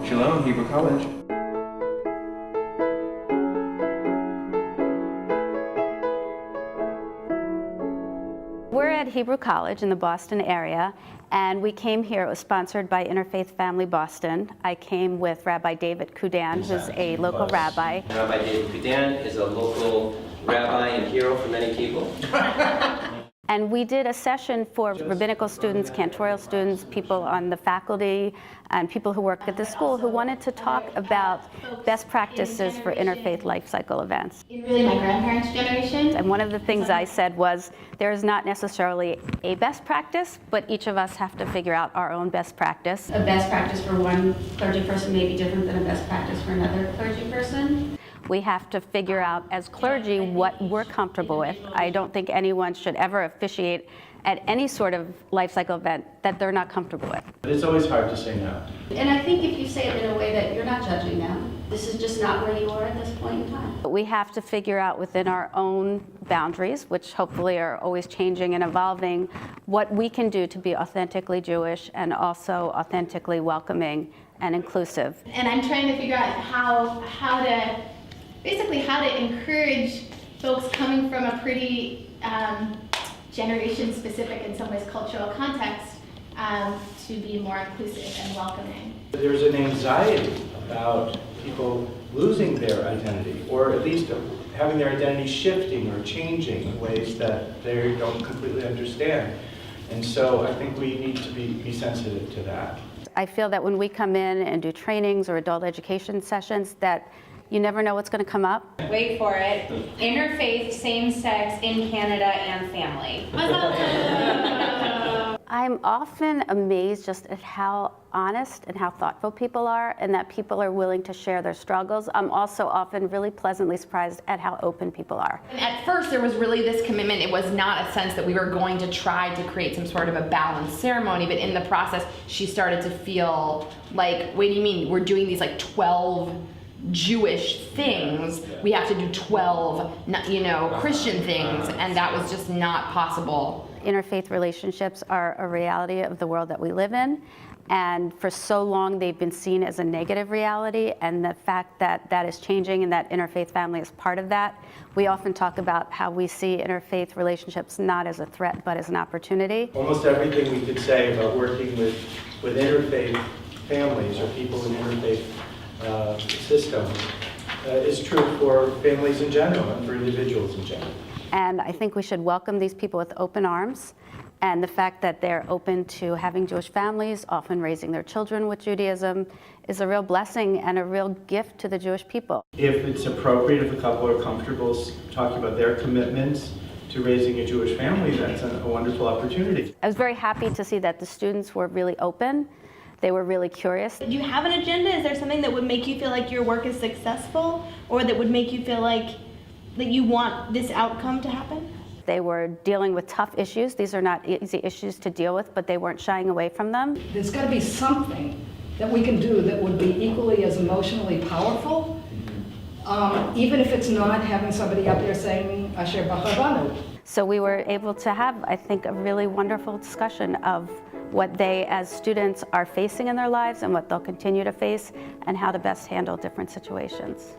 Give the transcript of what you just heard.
Shalom, Hebrew College. We're at Hebrew College in the Boston area, and we came here. It was sponsored by Interfaith Family Boston. I came with Rabbi David Kudan, who's a local rabbi. Rabbi David Kudan is a local rabbi and hero for many people. And we did a session for rabbinical students, cantorial students, people on the faculty, and people who work at the school who wanted to talk about best practices for interfaith life cycle events. In really my grandparents' generation. And one of the things I said was, there is not necessarily a best practice, but each of us have to figure out our own best practice. A best practice for one clergy person may be different than a best practice for another clergy person. We have to figure out as clergy what we're comfortable with. I don't think anyone should ever officiate at any sort of life cycle event that they're not comfortable with. It's always hard to say no. And I think if you say it in a way that you're not judging them, this is just not where you are at this point in time. But we have to figure out within our own boundaries, which hopefully are always changing and evolving, what we can do to be authentically Jewish and also authentically welcoming and inclusive. And I'm trying to figure out how to encourage folks coming from a pretty generation-specific, in some ways, cultural context to be more inclusive and welcoming. There's an anxiety about people losing their identity, or at least having their identity shifting or changing in ways that they don't completely understand. And so I think we need to be sensitive to that. I feel that when we come in and do trainings or adult education sessions, that you never know what's going to come up. Wait for it. Interfaith, same-sex, in Canada, and family. I'm often amazed just at how honest and how thoughtful people are, and that people are willing to share their struggles. I'm also often really pleasantly surprised at how open people are. And at first there was really this commitment. It was not a sense that we were going to try to create some sort of a balanced ceremony, but in the process she started to feel like, wait, do you mean we're doing these like 12 Jewish things? We have to do 12, Christian things, and that was just not possible. Interfaith relationships are a reality of the world that we live in, and for so long they've been seen as a negative reality, and the fact that that is changing and that interfaith family is part of that. We often talk about how we see interfaith relationships not as a threat but as an opportunity. Almost everything we could say about working with interfaith families or people in interfaith systems is true for families in general and for individuals in general. And I think we should welcome these people with open arms, and the fact that they're open to having Jewish families, often raising their children with Judaism, is a real blessing and a real gift to the Jewish people. If it's appropriate, if a couple are comfortable talking about their commitments to raising a Jewish family, that's a wonderful opportunity. I was very happy to see that the students were really open. They were really curious. Do you have an agenda? Is there something that would make you feel like your work is successful, or that would make you feel like that you want this outcome to happen? They were dealing with tough issues. These are not easy issues to deal with, but they weren't shying away from them. There's got to be something that we can do that would be equally as emotionally powerful, even if it's not having somebody up there saying Asher B'Chavanu. So we were able to have, I think, a really wonderful discussion of what they as students are facing in their lives and what they'll continue to face, and how to best handle different situations.